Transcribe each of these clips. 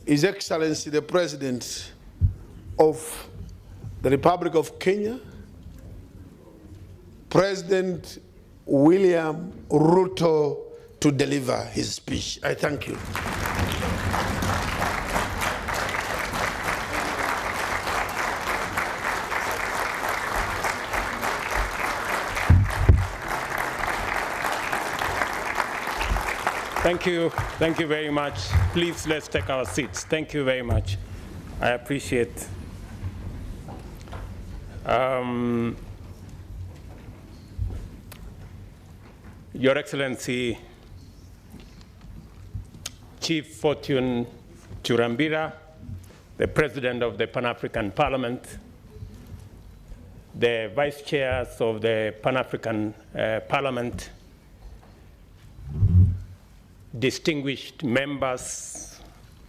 His Excellency the President of the Republic of Kenya, President William Ruto, to deliver his speech. I thank you. Thank you very much. Please, let's take our seats. Thank you very much. I appreciate. Your Excellency, Chief Fortune Churambira, the President of the Pan-African Parliament, the Vice Chairs of the Pan-African Parliament, distinguished members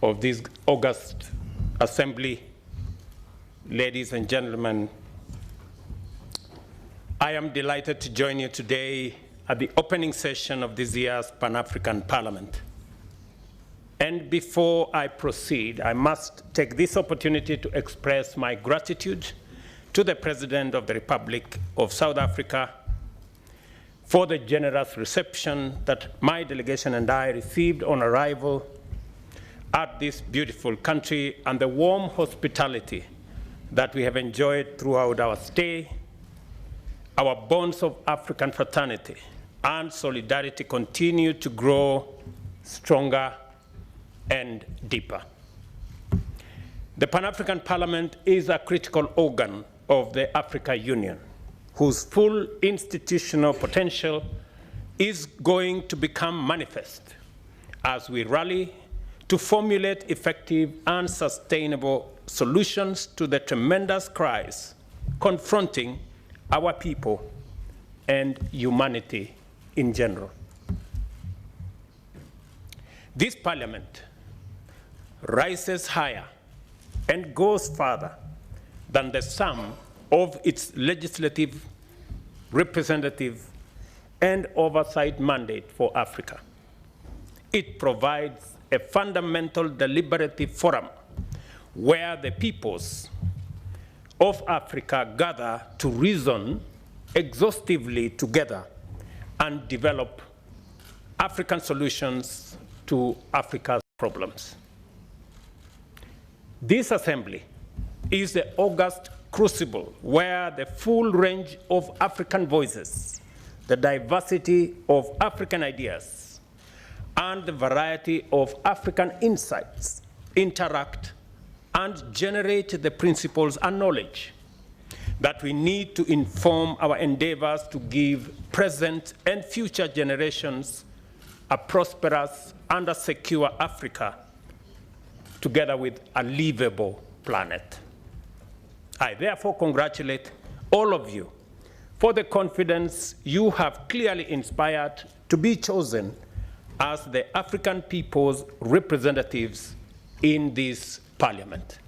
of this august assembly, ladies and gentlemen, I am delighted to join you today at the opening session of this year's Pan-African Parliament. And before I proceed, I must take this opportunity to express my gratitude to the President of the Republic of South Africa for the generous reception that my delegation and I received on arrival at this beautiful country, and the warm hospitality that we have enjoyed throughout our stay. Our bonds of African fraternity and solidarity continue to grow stronger and deeper. The Pan-African Parliament is a critical organ of the Africa Union, whose full institutional potential is going to become manifest as we rally to formulate effective and sustainable solutions to the tremendous crisis confronting our people and humanity in general. This Parliament rises higher and goes further than the sum of its legislative, representative, and oversight mandate for Africa. It provides a fundamental deliberative forum where the peoples of Africa gather to reason exhaustively together and develop African solutions to Africa's problems. This assembly is the august crucible where the full range of African voices, the diversity of African ideas, and the variety of African insights interact and generate the principles and knowledge that we need to inform our endeavors to give present and future generations a prosperous and a secure Africa, together with a livable planet. I therefore congratulate all of you for the confidence you have clearly inspired to be chosen as the African people's representatives in this Parliament.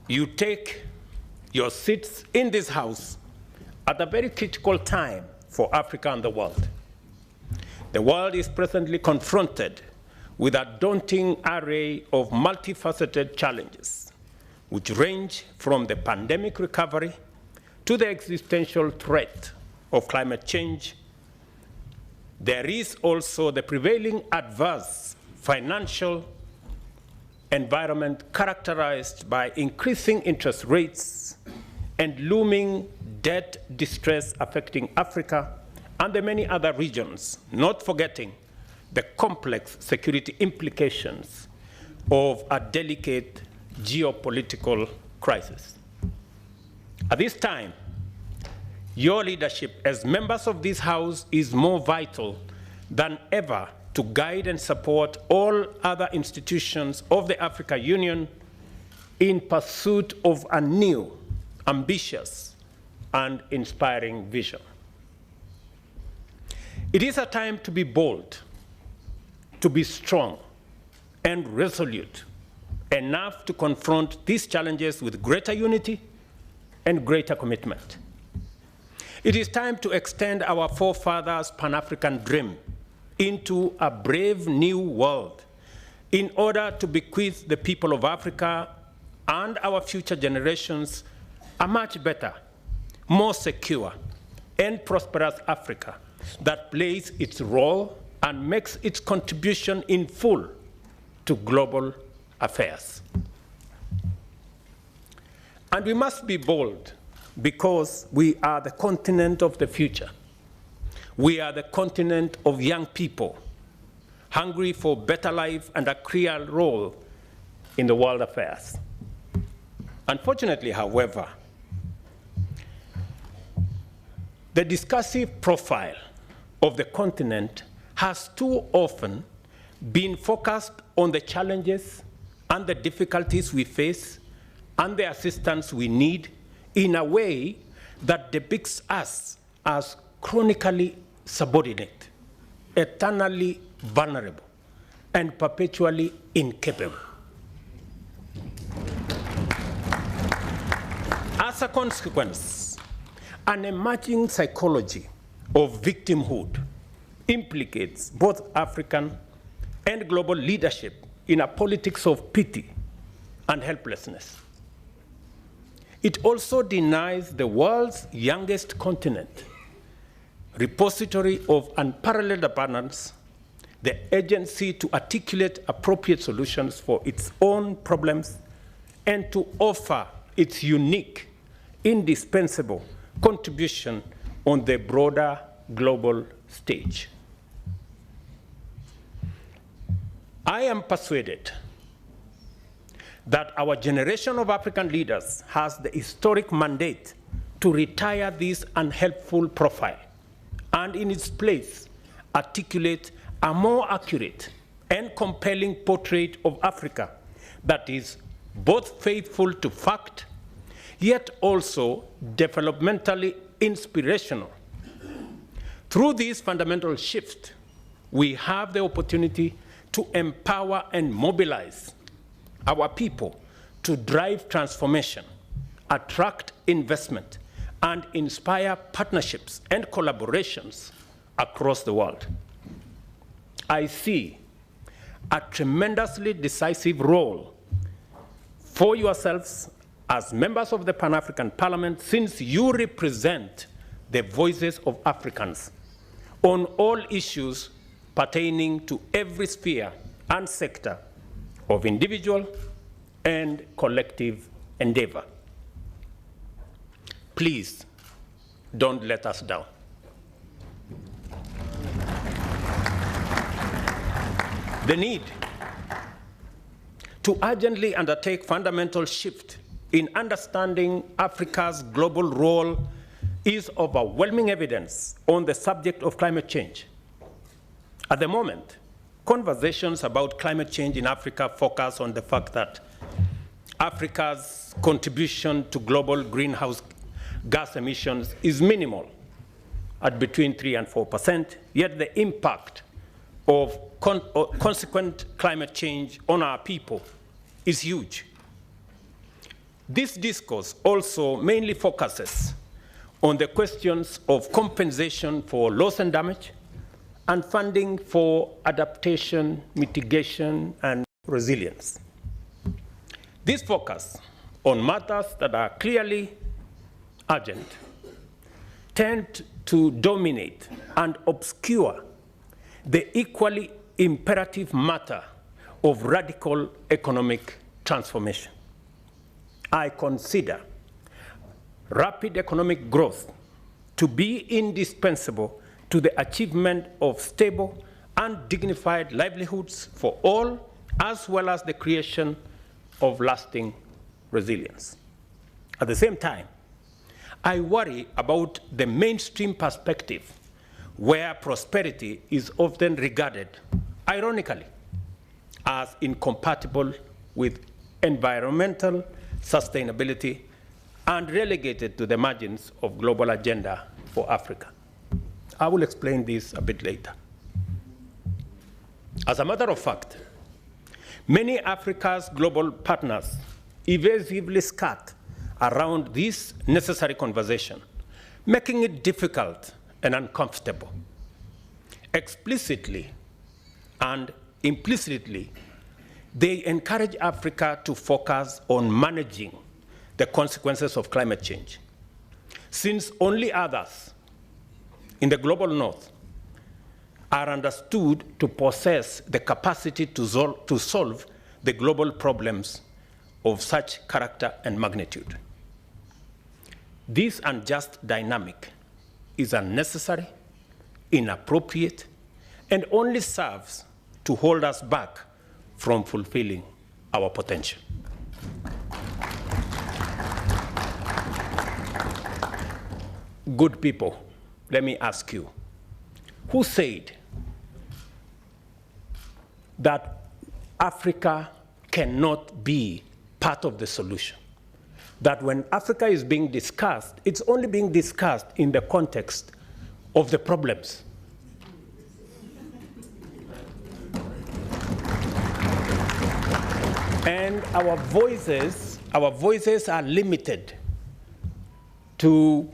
You take your seats in this House at a very critical time for Africa and the world. The world is presently confronted with a daunting array of multifaceted challenges, which range from the pandemic recovery to the existential threat of climate change. There is also the prevailing adverse financial environment characterized by increasing interest rates and looming debt distress affecting Africa and the many other regions, not forgetting the complex security implications of a delicate geopolitical crisis. At this time, your leadership as members of this House is more vital than ever to guide and support all other institutions of the African Union in pursuit of a new, ambitious, and inspiring vision. It is a time to be bold, to be strong and resolute enough to confront these challenges with greater unity and greater commitment. It is time to extend our forefathers' Pan-African dream into a brave new world in order to bequeath the people of Africa and our future generations a much better, more secure, and prosperous Africa that plays its role and makes its contribution in full to global affairs. And we must be bold because we are the continent of the future. We are the continent of young people, hungry for better life and a clear role in the world affairs. Unfortunately, however, the discursive profile of the continent has too often been focused on the challenges and the difficulties we face and the assistance we need in a way that depicts us as chronically subordinate, eternally vulnerable, and perpetually incapable. As a consequence, an emerging psychology of victimhood implicates both African and global leadership in a politics of pity and helplessness. It also denies the world's youngest continent, repository of unparalleled abundance, the agency to articulate appropriate solutions for its own problems and to offer its unique, indispensable contribution on the broader global stage. I am persuaded that our generation of African leaders has the historic mandate to retire this unhelpful profile and in its place articulate a more accurate and compelling portrait of Africa that is both faithful to fact, yet also developmentally inspirational. Through this fundamental shift, we have the opportunity to empower and mobilize our people to drive transformation, attract investment, and inspire partnerships and collaborations across the world. I see a tremendously decisive role for yourselves as members of the Pan-African Parliament, since you represent the voices of Africans on all issues pertaining to every sphere and sector of individual and collective endeavor. Please don't let us down. The need to urgently undertake fundamental shift in understanding Africa's global role is overwhelming evidence on the subject of climate change. At the moment, conversations about climate change in Africa focus on the fact that Africa's contribution to global greenhouse gas emissions is minimal at between 3% and 4%, yet the impact of consequent climate change on our people is huge. This discourse also mainly focuses on the questions of compensation for loss and damage and funding for adaptation, mitigation, and resilience. This focus on matters that are clearly urgent tend to dominate and obscure the equally imperative matter of radical economic transformation. I consider rapid economic growth to be indispensable to the achievement of stable and dignified livelihoods for all, as well as the creation of lasting resilience. At the same time, I worry about the mainstream perspective where prosperity is often regarded, ironically, as incompatible with environmental sustainability and relegated to the margins of global agenda for Africa. I will explain this a bit later. As a matter of fact, many Africa's global partners evasively skirt around this necessary conversation, making it difficult and uncomfortable. Explicitly and implicitly, they encourage Africa to focus on managing the consequences of climate change, since only others in the global north are understood to possess the capacity to solve the global problems of such character and magnitude. This unjust dynamic is unnecessary, inappropriate, and only serves to hold us back from fulfilling our potential. Good people, let me ask you, who said that Africa cannot be part of the solution? That when Africa is being discussed, it's only being discussed in the context of the problems. And our voices are limited to,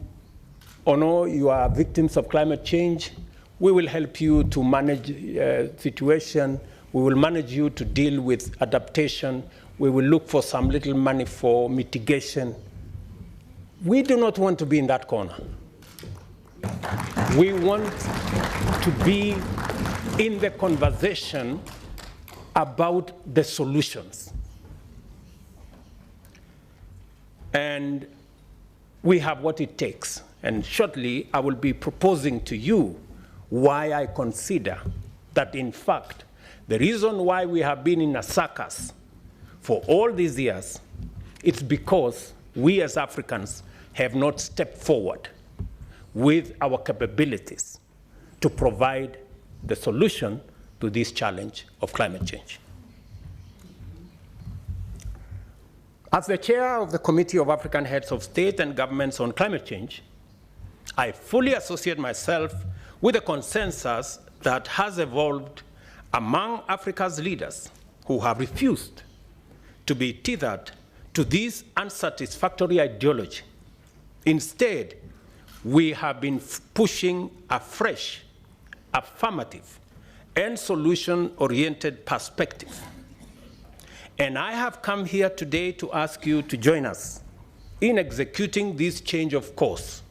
oh no, you are victims of climate change. We will help you to manage situation. We will manage you to deal with adaptation. We will look for some little money for mitigation. We do not want to be in that corner. We want to be in the conversation about the solutions. And we have what it takes. And shortly, I will be proposing to you why I consider that, in fact, the reason why we have been in a circus for all these years, it's because we as Africans have not stepped forward with our capabilities to provide the solution to this challenge of climate change. As the chair of the Committee of African Heads of State and Governments on Climate Change, I fully associate myself with the consensus that has evolved among Africa's leaders who have refused to be tethered to this unsatisfactory ideology. Instead, we have been pushing a fresh, affirmative, and solution-oriented perspective. And I have come here today to ask you to join us in executing this change of course,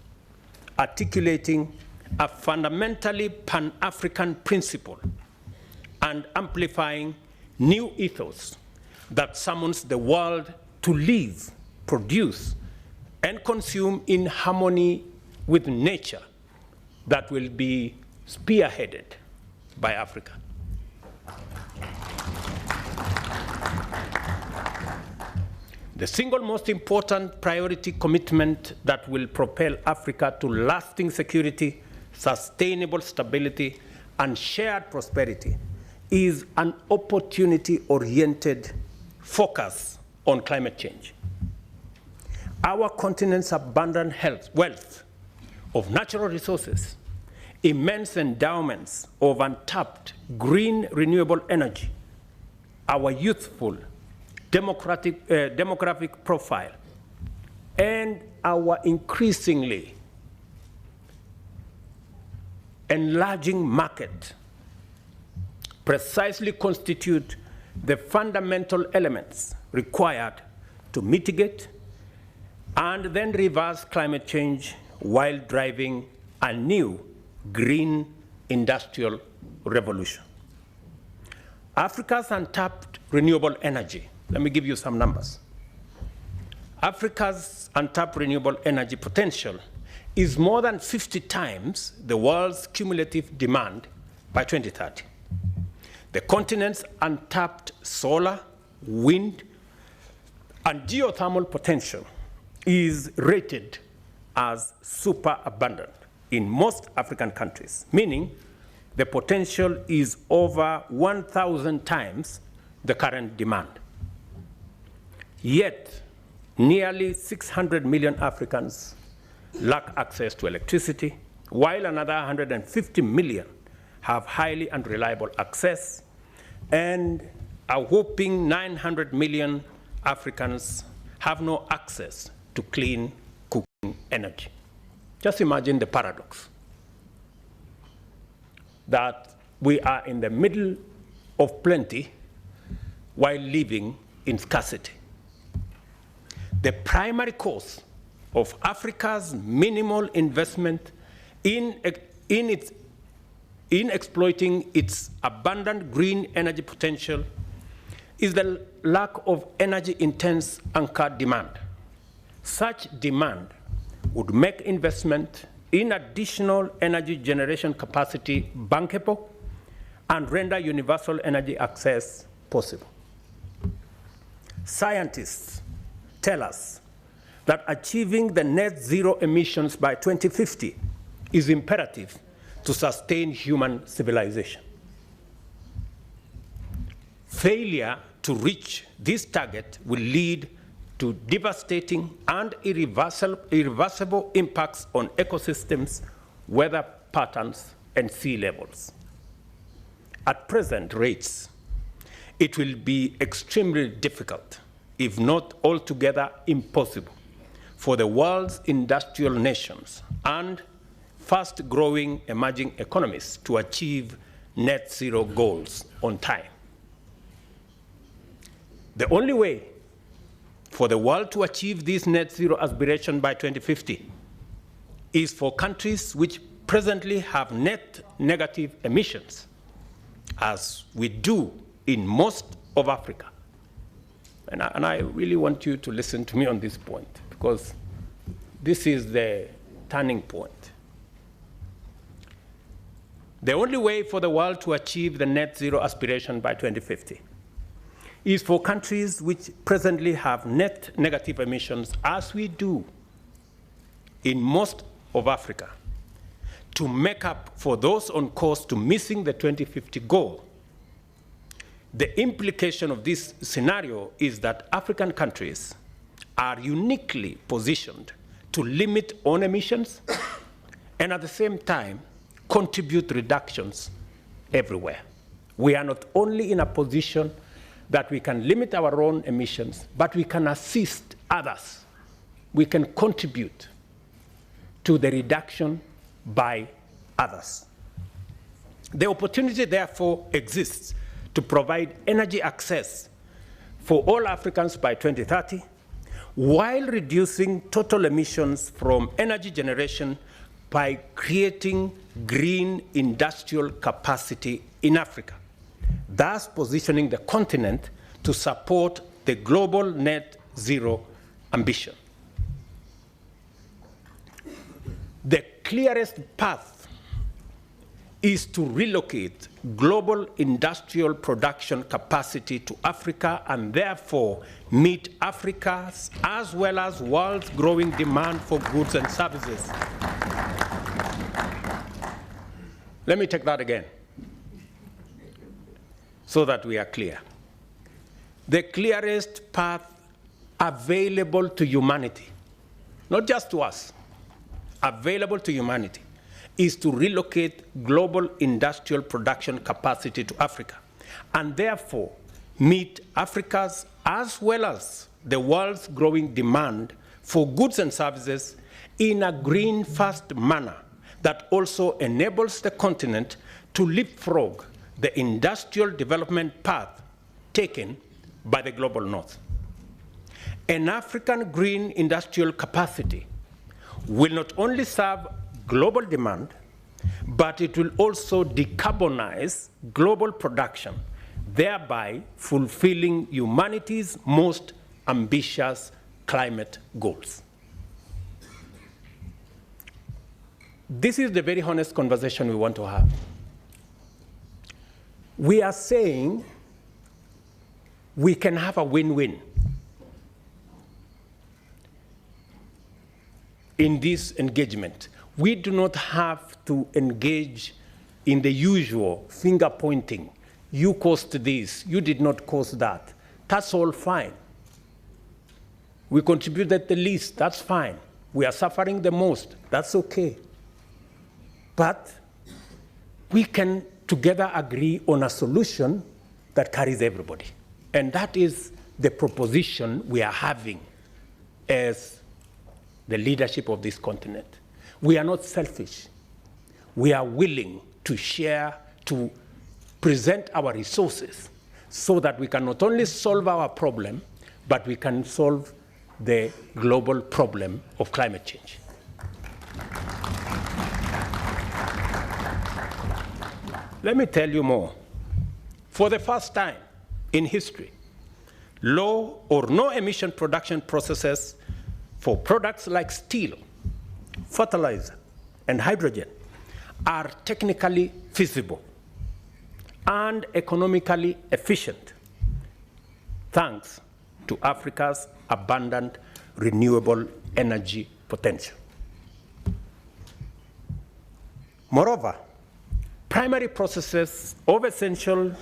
articulating a fundamentally Pan-African principle and amplifying new ethos that summons the world to live, produce, and consume in harmony with nature that will be spearheaded by Africa. The single most important priority commitment that will propel Africa to lasting security, sustainable stability, and shared prosperity is an opportunity-oriented focus on climate change. Our continent's abundant wealth of natural resources, immense endowments of untapped green renewable energy, our youthful demographic profile, and our increasingly enlarging market precisely constitute the fundamental elements required to mitigate and then reverse climate change while driving a new green industrial revolution. Africa's untapped renewable energy, let me give you some numbers. Africa's untapped renewable energy potential is more than 50 times the world's cumulative demand by 2030. The continent's untapped solar, wind, and geothermal potential is rated as super abundant in most African countries, meaning the potential is over 1,000 times the current demand. Yet, nearly 600 million Africans lack access to electricity, while another 150 million have highly unreliable access, and a whopping 900 million Africans have no access to clean cooking energy. Just imagine the paradox that we are in the middle of plenty while living in scarcity. The primary cause of Africa's minimal investment in exploiting its abundant green energy potential is the lack of energy-intense anchor demand. Such demand would make investment in additional energy generation capacity bankable and render universal energy access possible. Scientists tell us that achieving the net zero emissions by 2050 is imperative to sustain human civilization. Failure to reach this target will lead to devastating and irreversible impacts on ecosystems, weather patterns, and sea levels. At present rates, it will be extremely difficult, if not altogether impossible, for the world's industrial nations and fast-growing emerging economies to achieve net zero goals on time. The only way for the world to achieve this net zero aspiration by 2050 is for countries which presently have net negative emissions, as we do in most of Africa. And I really want you to listen to me on this point, because this is the turning point. The only way for the world to achieve the net zero aspiration by 2050 is for countries which presently have net negative emissions, as we do in most of Africa, to make up for those on course to missing the 2050 goal. The implication of this scenario is that African countries are uniquely positioned to limit own emissions and at the same time contribute reductions everywhere. We are not only in a position that we can limit our own emissions, but we can assist others. We can contribute to the reduction by others. The opportunity, therefore, exists to provide energy access for all Africans by 2030, while reducing total emissions from energy generation by creating green industrial capacity in Africa, thus positioning the continent to support the global net zero ambition. The clearest path is to relocate global industrial production capacity to Africa and therefore meet Africa's as well as world's growing demand for goods and services. Let me take that again, so that we are clear. The clearest path available to humanity, not just to us, available to humanity, is to relocate global industrial production capacity to Africa, and therefore meet Africa's as well as the world's growing demand for goods and services in a green-first manner that also enables the continent to leapfrog the industrial development path taken by the global north. An African green industrial capacity will not only serve global demand, but it will also decarbonize global production, thereby fulfilling humanity's most ambitious climate goals. This is the very honest conversation we want to have. We are saying we can have a win-win in this engagement. We do not have to engage in the usual finger-pointing. You caused this, you did not cause that. That's all fine. We contributed the least, that's fine. We are suffering the most, that's okay. But we can together agree on a solution that carries everybody. And that is the proposition we are having as the leadership of this continent. We are not selfish. We are willing to share, to present our resources so that we can not only solve our problem, but we can solve the global problem of climate change. Let me tell you more. For the first time in history, low or no emission production processes for products like steel, fertilizer, and hydrogen are technically feasible and economically efficient, thanks to Africa's abundant renewable energy potential. Moreover, primary processes of essential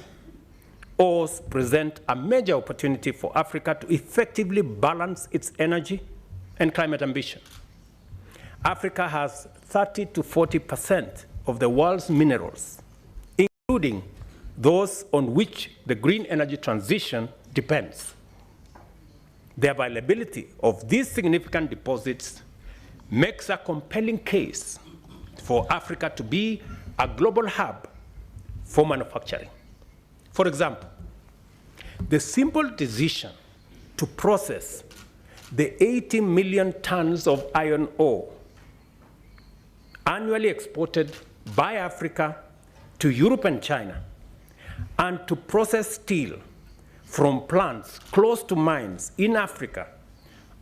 ores present a major opportunity for Africa to effectively balance its energy and climate ambition. Africa has 30 to 40% of the world's minerals, including those on which the green energy transition depends. The availability of these significant deposits makes a compelling case for Africa to be a global hub for manufacturing. For example, the simple decision to process the 80 million tons of iron ore annually exported by Africa to Europe and China, and to process steel from plants close to mines in Africa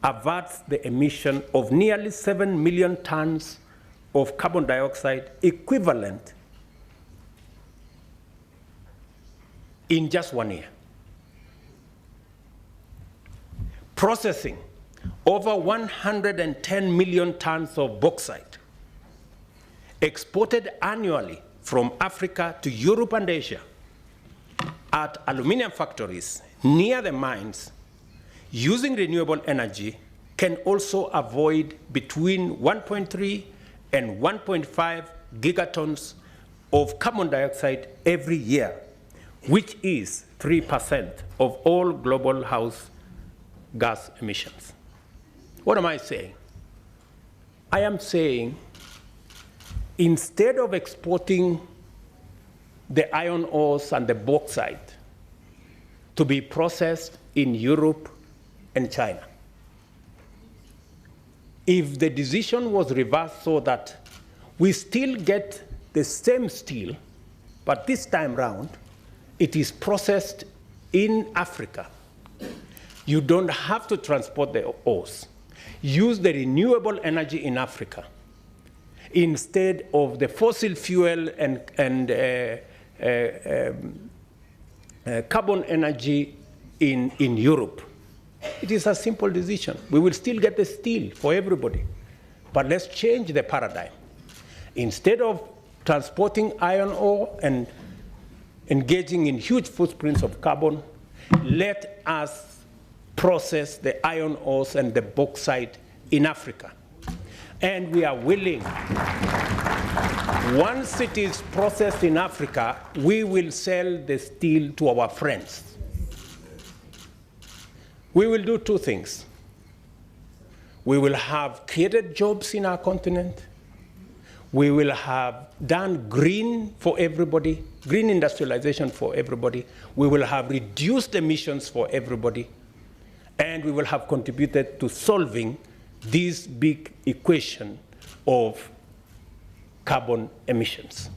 averts the emission of nearly 7 million tons of carbon dioxide equivalent in just 1 year. Processing over 110 million tons of bauxite exported annually from Africa to Europe and Asia at aluminum factories near the mines using renewable energy can also avoid between 1.3 and 1.5 gigatons of carbon dioxide every year, which is 3% of all global house gas emissions. What am I saying? I am saying instead of exporting the iron ores and the bauxite to be processed in Europe and China, if the decision was reversed so that we still get the same steel, but this time round, it is processed in Africa, you don't have to transport the ores. Use the renewable energy in Africa instead of the fossil fuel and carbon energy in Europe. It is a simple decision. We will still get the steel for everybody, but let's change the paradigm. Instead of transporting iron ore and engaging in huge footprints of carbon, let us process the iron ores and the bauxite in Africa. And we are willing, once it is processed in Africa, we will sell the steel to our friends. We will do two things. We will have created jobs in our continent. We will have done green for everybody, green industrialization for everybody. We will have reduced emissions for everybody. And we will have contributed to solving this big equation of carbon emissions.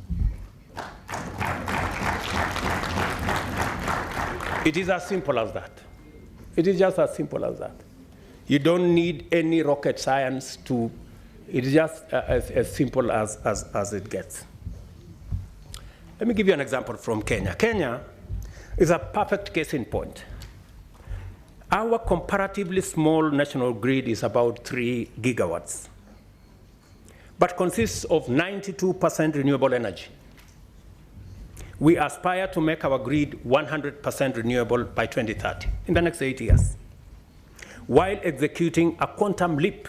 It is as simple as that. It is just as simple as that. You don't need any rocket science to, it is just as simple as it gets. Let me give you an example from Kenya. Kenya is a perfect case in point. Our comparatively small national grid is about 3 gigawatts, but consists of 92% renewable energy. We aspire to make our grid 100% renewable by 2030, in the next 8 years, while executing a quantum leap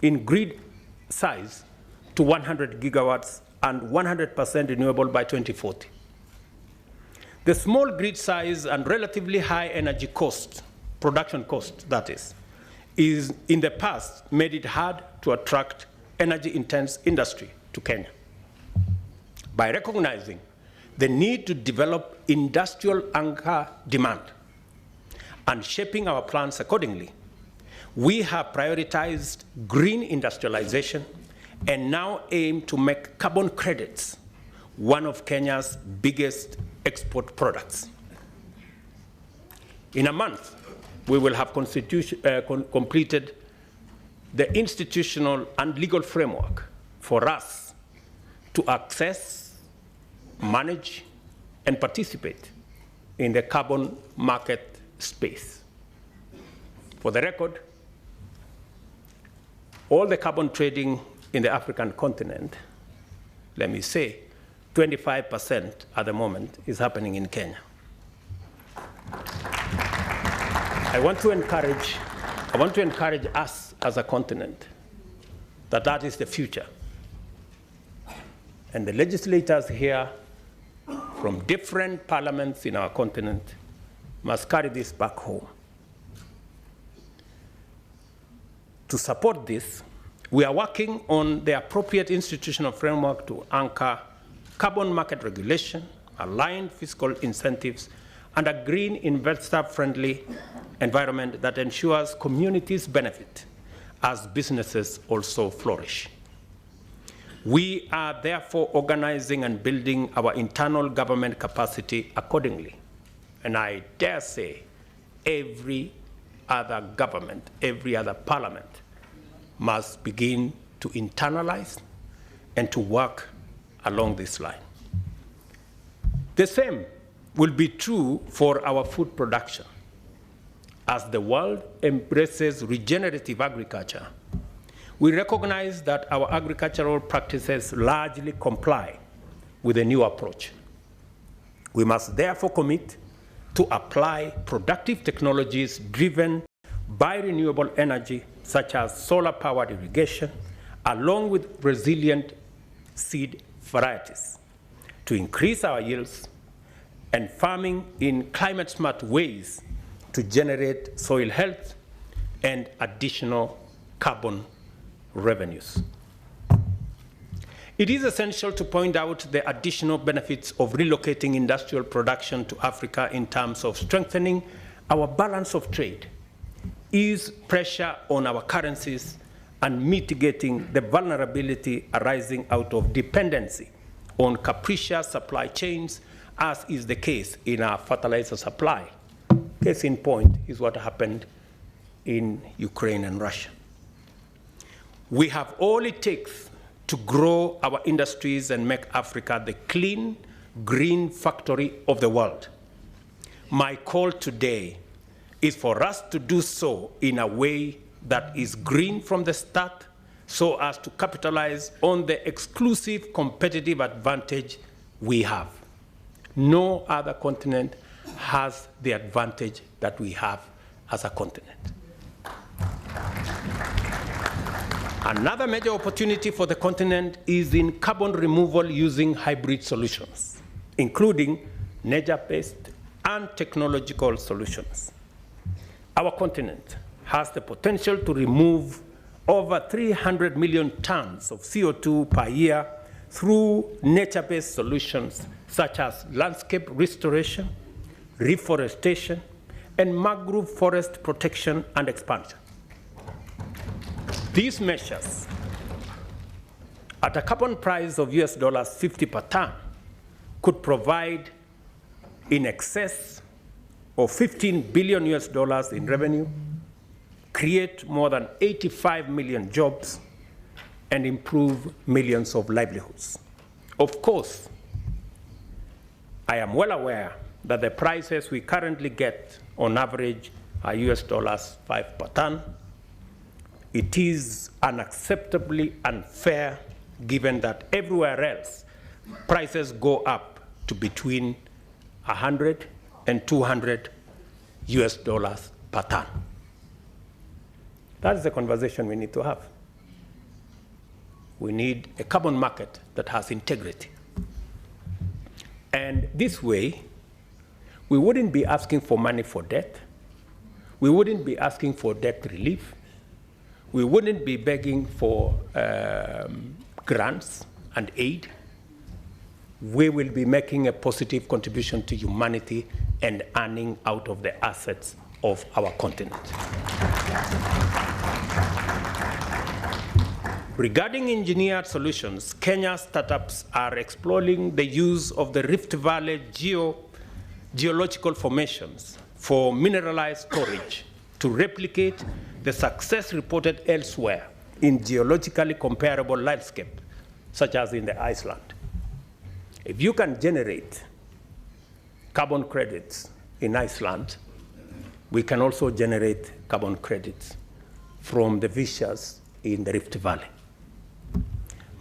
in grid size to 100 gigawatts and 100% renewable by 2040. The small grid size and relatively high energy cost, production cost that is in the past made it hard to attract energy-intense industry to Kenya. By recognizing the need to develop industrial anchor demand and shaping our plans accordingly, we have prioritized green industrialization and now aim to make carbon credits one of Kenya's biggest export products. In a month, we will have completed the institutional and legal framework for us to access, manage, and participate in the carbon market space. For the record, all the carbon trading in the African continent, let me say, 25% at the moment is happening in Kenya. I want to encourage us as a continent that is the future. And the legislators here from different parliaments in our continent must carry this back home. To support this, we are working on the appropriate institutional framework to anchor carbon market regulation, aligned fiscal incentives, and a green investor-friendly environment that ensures communities benefit as businesses also flourish. We are therefore organizing and building our internal government capacity accordingly. And I dare say every other government, every other parliament must begin to internalize and to work along this line. The same will be true for our food production. As the world embraces regenerative agriculture, we recognize that our agricultural practices largely comply with the new approach. We must therefore commit to apply productive technologies driven by renewable energy, such as solar-powered irrigation, along with resilient seed varieties, to increase our yields, and farming in climate-smart ways to generate soil health and additional carbon revenues. It is essential to point out the additional benefits of relocating industrial production to Africa in terms of strengthening our balance of trade, ease pressure on our currencies, and mitigating the vulnerability arising out of dependency on capricious supply chains, as is the case in our fertilizer supply. Case in point is what happened in Ukraine and Russia. We have all it takes to grow our industries and make Africa the clean, green factory of the world. My call today is for us to do so in a way that is green from the start, so as to capitalize on the exclusive competitive advantage we have. No other continent has the advantage that we have as a continent. Another major opportunity for the continent is in carbon removal using hybrid solutions, including nature-based and technological solutions. Our continent has the potential to remove over 300 million tons of CO2 per year through nature-based solutions such as landscape restoration, reforestation, and mangrove forest protection and expansion. These measures, at a carbon price of $50 per ton, could provide in excess of $15 billion in revenue, create more than 85 million jobs, and improve millions of livelihoods. Of course, I am well aware that the prices we currently get on average are $5 per ton. It is unacceptably unfair given that everywhere else prices go up to between $100 and $200 per ton. That's the conversation we need to have. We need a carbon market that has integrity. And this way, we wouldn't be asking for money for debt. We wouldn't be asking for debt relief. we wouldn't be begging for grants and aid. We will be making a positive contribution to humanity and earning out of the assets of our continent. Regarding engineered solutions, Kenya's startups are exploring the use of the Rift Valley geological formations for mineralized storage to replicate the success reported elsewhere in geologically comparable landscape, such as in the Iceland. If you can generate carbon credits in Iceland, we can also generate carbon credits from the fissures in the Rift Valley.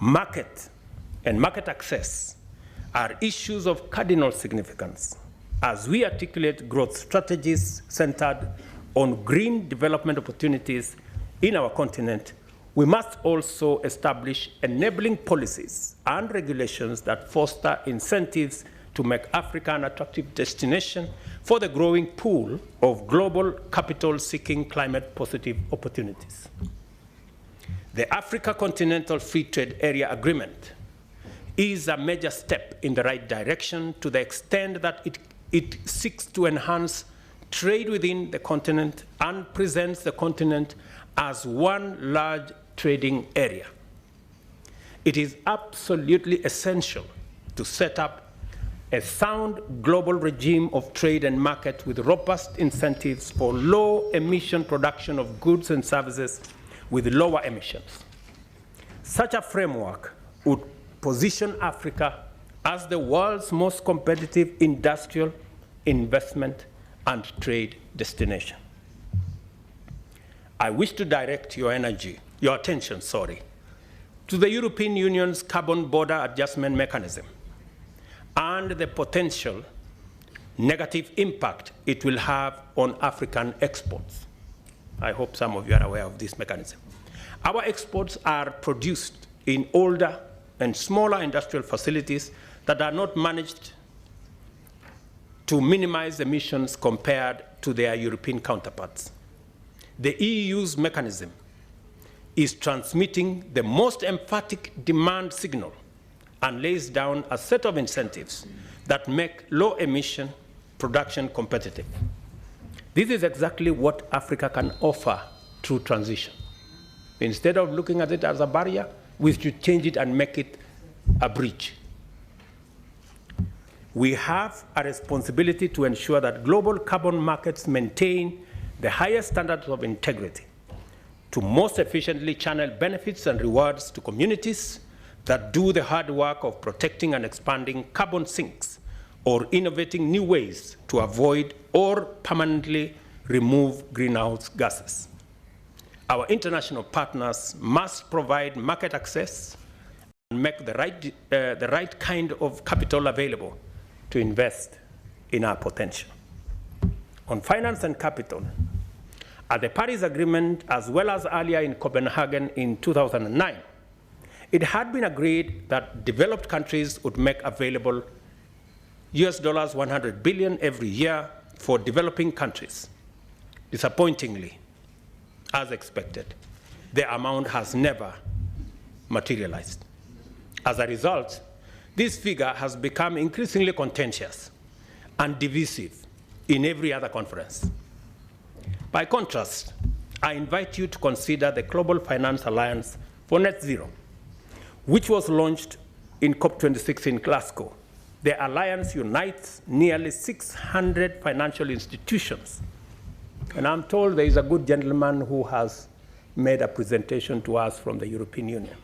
Market and market access are issues of cardinal significance as we articulate growth strategies centered on green development opportunities in our continent. We must also establish enabling policies and regulations that foster incentives to make Africa an attractive destination for the growing pool of global capital seeking climate positive opportunities. The Africa Continental Free Trade Area Agreement is a major step in the right direction to the extent that it seeks to enhance trade within the continent and presents the continent as one large trading area. It is absolutely essential to set up a sound global regime of trade and market with robust incentives for low emission production of goods and services with lower emissions. Such a framework would position Africa as the world's most competitive industrial, investment, and trade destination. I wish to direct your attention, to the European Union's carbon border adjustment mechanism and the potential negative impact it will have on African exports. I hope some of you are aware of this mechanism. Our exports are produced in older and smaller industrial facilities that are not managed to minimize emissions compared to their European counterparts. The EU's mechanism is transmitting the most emphatic demand signal and lays down a set of incentives that make low-emission production competitive. This is exactly what Africa can offer through transition. Instead of looking at it as a barrier, we should change it and make it a bridge. We have a responsibility to ensure that global carbon markets maintain the highest standards of integrity to most efficiently channel benefits and rewards to communities that do the hard work of protecting and expanding carbon sinks or innovating new ways to avoid or permanently remove greenhouse gases. Our international partners must provide market access and make the right kind of capital available to invest in our potential. On finance and capital, at the Paris Agreement, as well as earlier in Copenhagen in 2009, it had been agreed that developed countries would make available US $100 billion every year for developing countries. Disappointingly, as expected, the amount has never materialized. As a result, this figure has become increasingly contentious and divisive in every other conference. By contrast, I invite you to consider the Global Finance Alliance for Net Zero, which was launched in COP26 in Glasgow. The alliance unites nearly 600 financial institutions. And I'm told there is a good gentleman who has made a presentation to us from the European Union.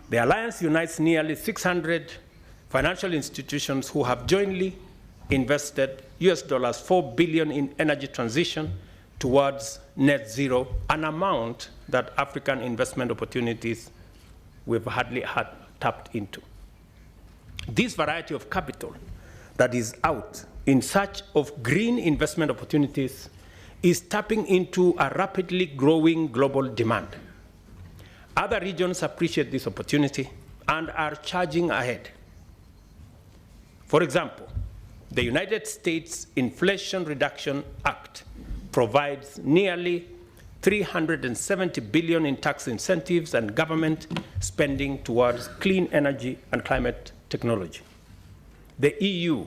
The alliance unites nearly 600 financial institutions who have jointly invested US $4 billion in energy transition towards net zero, an amount that African investment opportunities we've hardly had tapped into. This variety of capital that is out in search of green investment opportunities is tapping into a rapidly growing global demand. Other regions appreciate this opportunity and are charging ahead. For example, the United States Inflation Reduction Act provides nearly 370 billion in tax incentives and government spending towards clean energy and climate technology. The EU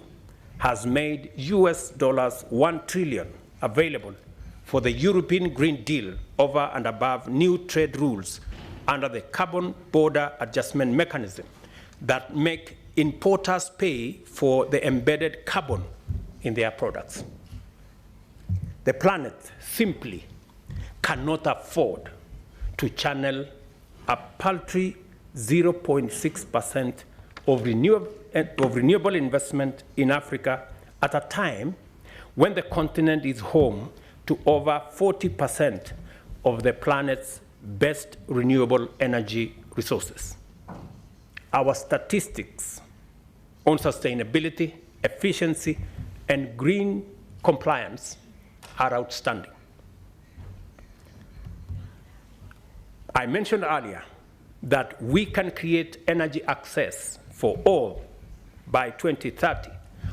has made US $1 trillion available for the European Green Deal over and above new trade rules under the Carbon Border Adjustment Mechanism that make importers pay for the embedded carbon in their products. The planet simply cannot afford to channel a paltry 0.6% of renewable investment in Africa at a time when the continent is home to over 40% of the planet's best renewable energy resources. Our statistics on sustainability, efficiency, and green compliance are outstanding. I mentioned earlier that we can create energy access for all by 2030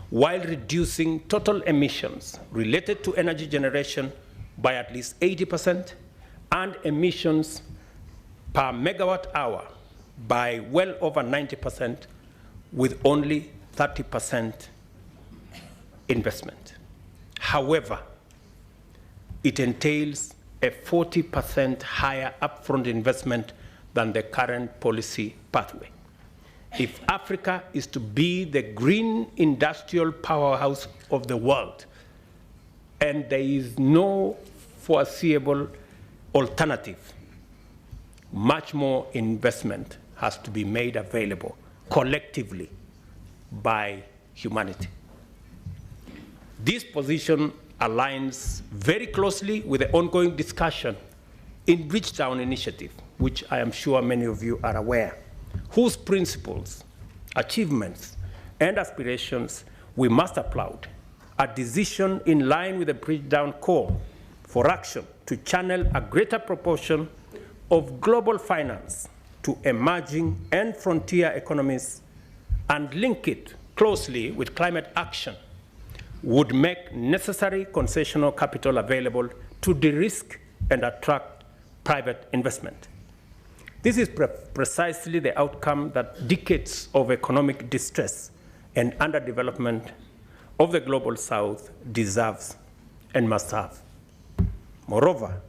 while reducing total emissions related to energy generation by at least 80% and emissions per megawatt hour by well over 90% with only 30% investment. However, it entails a 40% higher upfront investment than the current policy pathway. If Africa is to be the green industrial powerhouse of the world, and there is no foreseeable alternative, much more investment has to be made available collectively by humanity. This position aligns very closely with the ongoing discussion in Bridgetown Initiative, which I am sure many of you are aware, whose principles, achievements, and aspirations we must applaud. A decision in line with the Bridgetown call for action to channel a greater proportion of global finance to emerging and frontier economies and link it closely with climate action would make necessary concessional capital available to de-risk and attract private investment. This is precisely the outcome that decades of economic distress and underdevelopment of the global South deserves and must have. Moreover,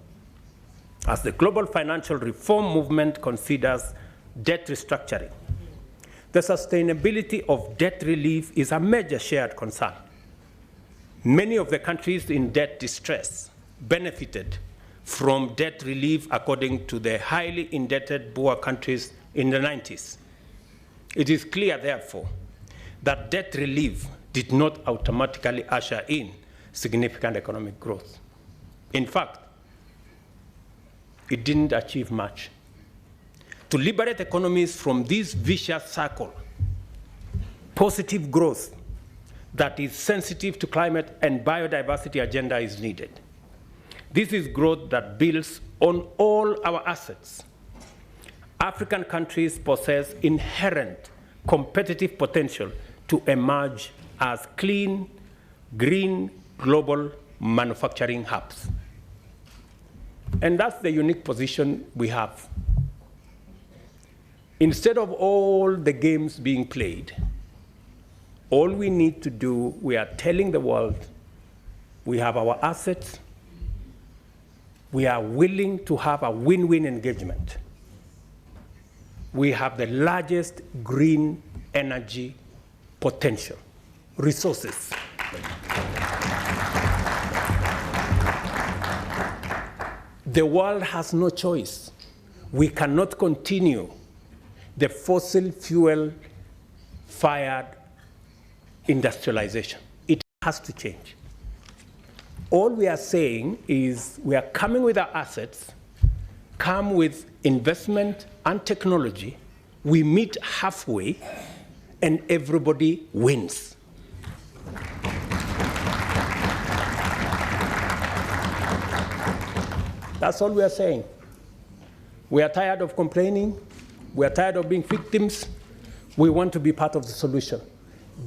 as the global financial reform movement considers debt restructuring, the sustainability of debt relief is a major shared concern. Many of the countries in debt distress benefited from debt relief according to the highly indebted poor countries in the 90s. It is clear, therefore, that debt relief did not automatically usher in significant economic growth. In fact, it didn't achieve much. To liberate economies from this vicious circle, positive growth that is sensitive to climate and biodiversity agenda is needed. This is growth that builds on all our assets. African countries possess inherent competitive potential to emerge as clean, green, global manufacturing hubs. And that's the unique position we have. Instead of all the games being played, all we need to do, we are telling the world, we have our assets, we are willing to have a win-win engagement. We have the largest green energy potential, resources. The world has no choice. We cannot continue the fossil fuel-fired industrialization. It has to change. All we are saying is we are coming with our assets, come with investment and technology, we meet halfway, and everybody wins. That's all we are saying. We are tired of complaining. We are tired of being victims. We want to be part of the solution.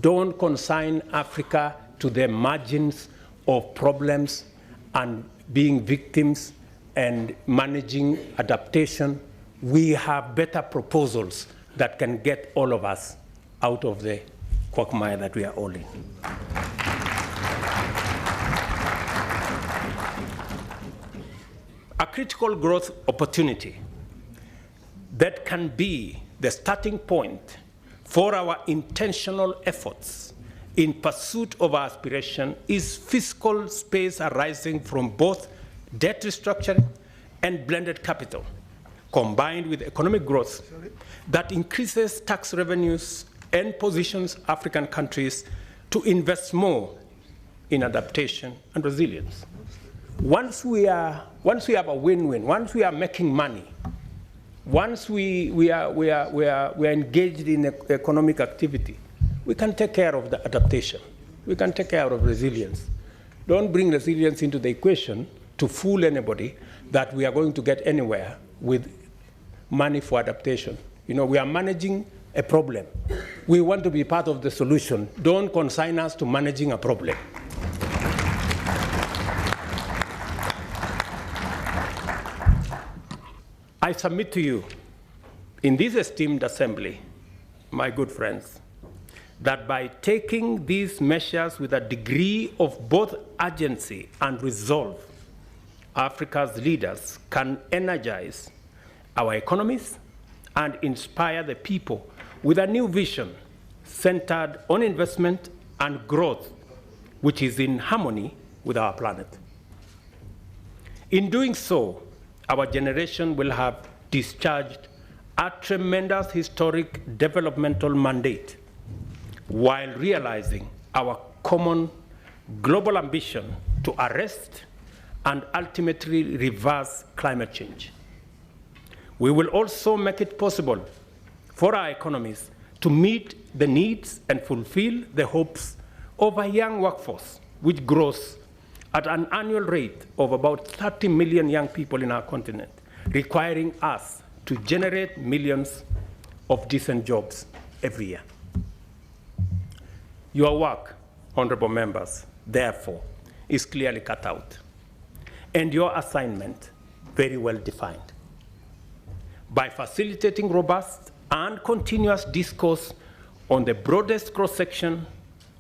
Don't consign Africa to the margins of problems and being victims and managing adaptation, we have better proposals that can get all of us out of the quagmire that we are all in. A critical growth opportunity that can be the starting point for our intentional efforts in pursuit of our aspiration is fiscal space arising from both debt restructuring and blended capital, combined with economic growth that increases tax revenues and positions African countries to invest more in adaptation and resilience. Once we have a win-win, once we are making money, once we are engaged in economic activity, we can take care of the adaptation. We can take care of resilience. Don't bring resilience into the equation to fool anybody that we are going to get anywhere with money for adaptation. You know, we are managing a problem. We want to be part of the solution. Don't consign us to managing a problem. I submit to you, in this esteemed assembly, my good friends, that by taking these measures with a degree of both urgency and resolve, Africa's leaders can energize our economies and inspire the people with a new vision centered on investment and growth, which is in harmony with our planet. In doing so, our generation will have discharged a tremendous historic developmental mandate while realizing our common global ambition to arrest and ultimately reverse climate change. We will also make it possible for our economies to meet the needs and fulfill the hopes of a young workforce, which grows at an annual rate of about 30 million young people in our continent, requiring us to generate millions of decent jobs every year. Your work, honorable members, therefore, is clearly cut out, and your assignment very well defined. By facilitating robust and continuous discourse on the broadest cross-section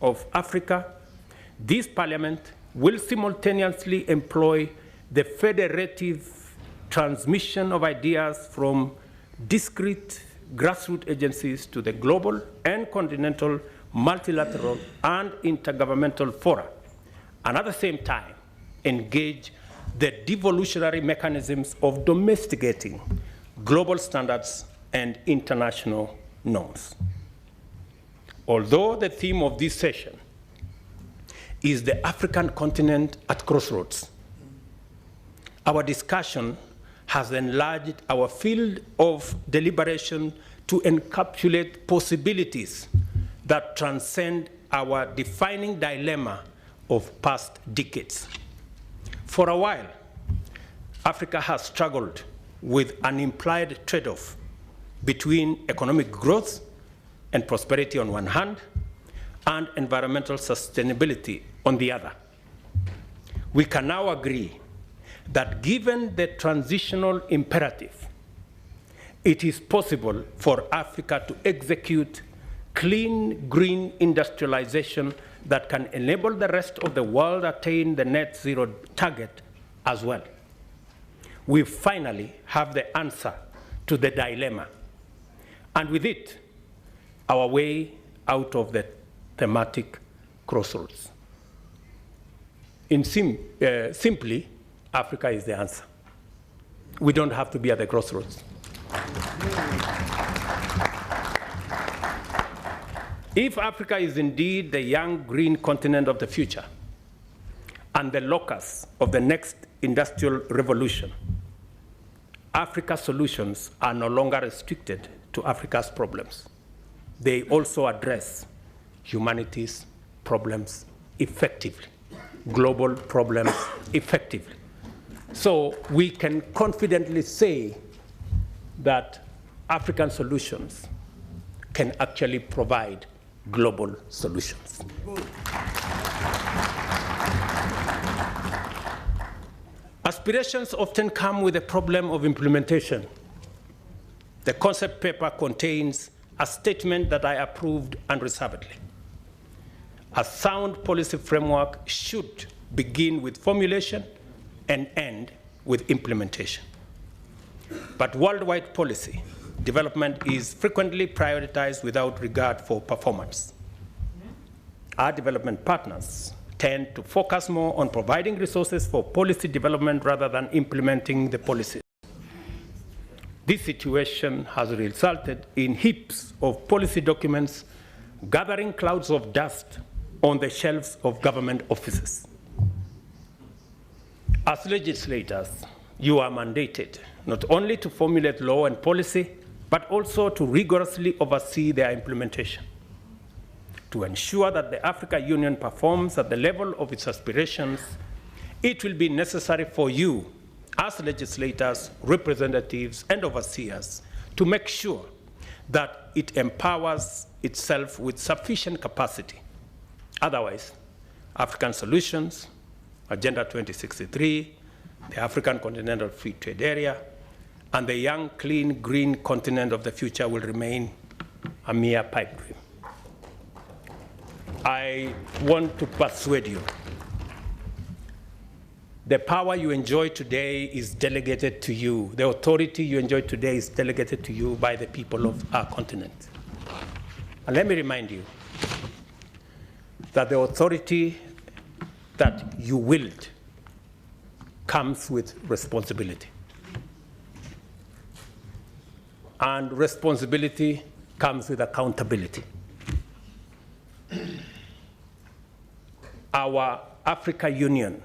of Africa, this Parliament will simultaneously employ the federative transmission of ideas from discrete grassroots agencies to the global and continental, multilateral and intergovernmental fora, and at the same time engage the devolutionary mechanisms of domesticating global standards and international norms. Although the theme of this session is the African continent at crossroads, our discussion has enlarged our field of deliberation to encapsulate possibilities that transcend our defining dilemma of past decades. For a while, Africa has struggled with an implied trade-off between economic growth and prosperity on one hand, and environmental sustainability on the other. We can now agree that given the transitional imperative, it is possible for Africa to execute clean, green industrialization that can enable the rest of the world attain the net zero target as well. We finally have the answer to the dilemma, and with it, our way out of the thematic crossroads. Simply, Africa is the answer. We don't have to be at the crossroads. If Africa is indeed the young green continent of the future and the locus of the next industrial revolution, Africa's solutions are no longer restricted to Africa's problems. They also address humanity's problems effectively, global problems effectively. So we can confidently say that African solutions can actually provide global solutions. Aspiration Aspirations often come with a problem of implementation. The concept paper contains a statement that I approved unreservedly. A sound policy framework should begin with formulation and end with implementation. But worldwide policy development is frequently prioritized without regard for performance. Our development partners tend to focus more on providing resources for policy development rather than implementing the policies. This situation has resulted in heaps of policy documents gathering clouds of dust on the shelves of government offices. As legislators, you are mandated not only to formulate law and policy, but also to rigorously oversee their implementation. To ensure that the African Union performs at the level of its aspirations, it will be necessary for you, as legislators, representatives, and overseers, to make sure that it empowers itself with sufficient capacity. Otherwise, African solutions, Agenda 2063, the African Continental Free Trade Area, and the young, clean, green continent of the future will remain a mere pipe dream. I want to persuade you. The power you enjoy today is delegated to you. The authority you enjoy today is delegated to you by the people of our continent. And let me remind you that the authority that you wield comes with responsibility. And responsibility comes with accountability. Our Africa Union,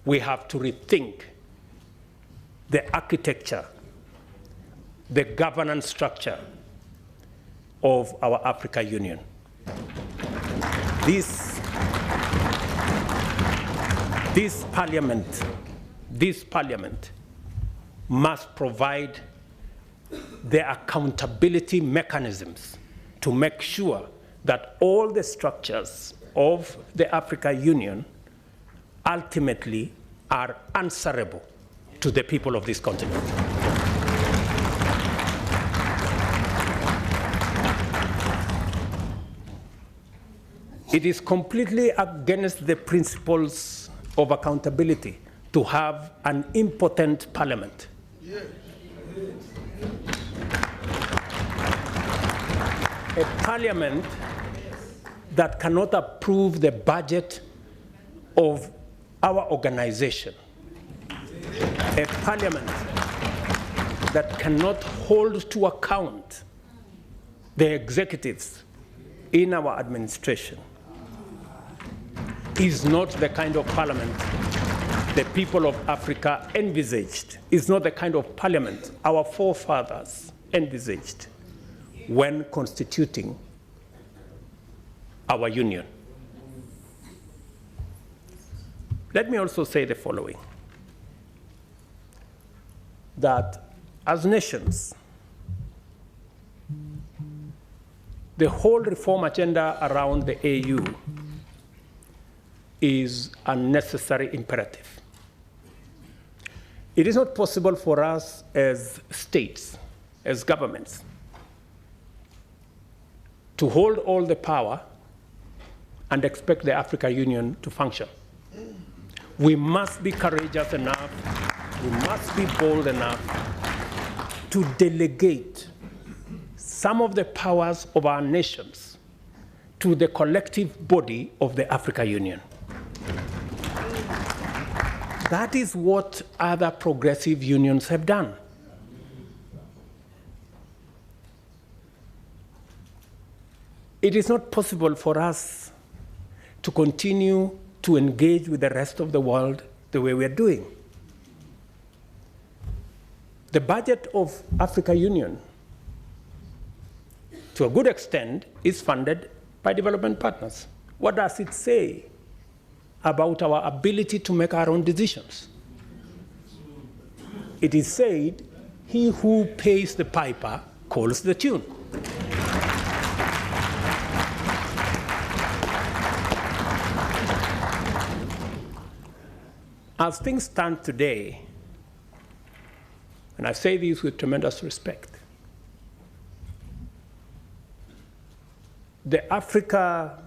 we have to rethink the architecture, the governance structure of our Africa Union. This parliament must provide the accountability mechanisms to make sure that all the structures of the Africa Union ultimately are answerable to the people of this continent. It is completely against the principles of accountability to have an impotent parliament. A parliament that cannot approve the budget of our organization. A parliament that cannot hold to account the executives in our administration is not the kind of parliament the people of Africa envisaged, is not the kind of parliament our forefathers envisaged when constituting our union. Let me also say the following, that as nations, the whole reform agenda around the AU is a necessary imperative. It is not possible for us as states, as governments, to hold all the power and expect the African Union to function. We must be courageous enough, we must be bold enough to delegate some of the powers of our nations to the collective body of the African Union. That is what other progressive unions have done. It is not possible for us to continue to engage with the rest of the world the way we are doing. The budget of African Union, to a good extent, is funded by development partners. What does it say about our ability to make our own decisions? It is said, he who pays the piper calls the tune. As things stand today, and I say this with tremendous respect, the Africa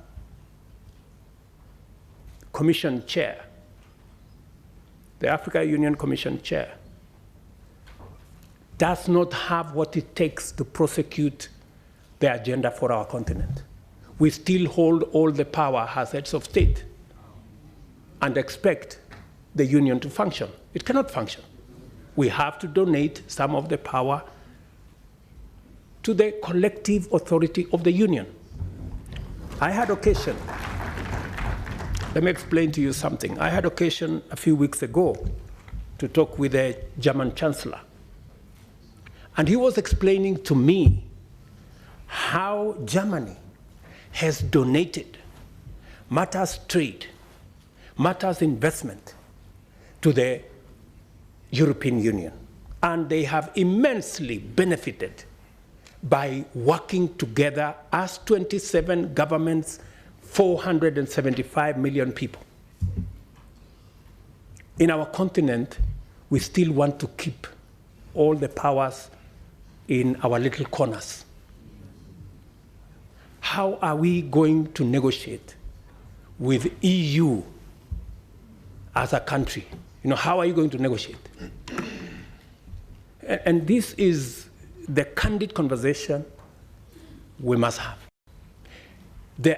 Commission chair, the Africa Union Commission chair, does not have what it takes to prosecute the agenda for our continent. We still hold all the power as heads of state and expect the union to function. It cannot function. We have to donate some of the power to the collective authority of the union. I had occasion, let me explain to you something. I had occasion a few weeks ago to talk with the German Chancellor. And he was explaining to me how Germany has donated matters trade, matters investment to the European Union. And they have immensely benefited by working together as 27 governments, 475 million people. In our continent, we still want to keep all the powers in our little corners. How are we going to negotiate with EU as a country? You know, how are you going to negotiate? And this is the candid conversation we must have. The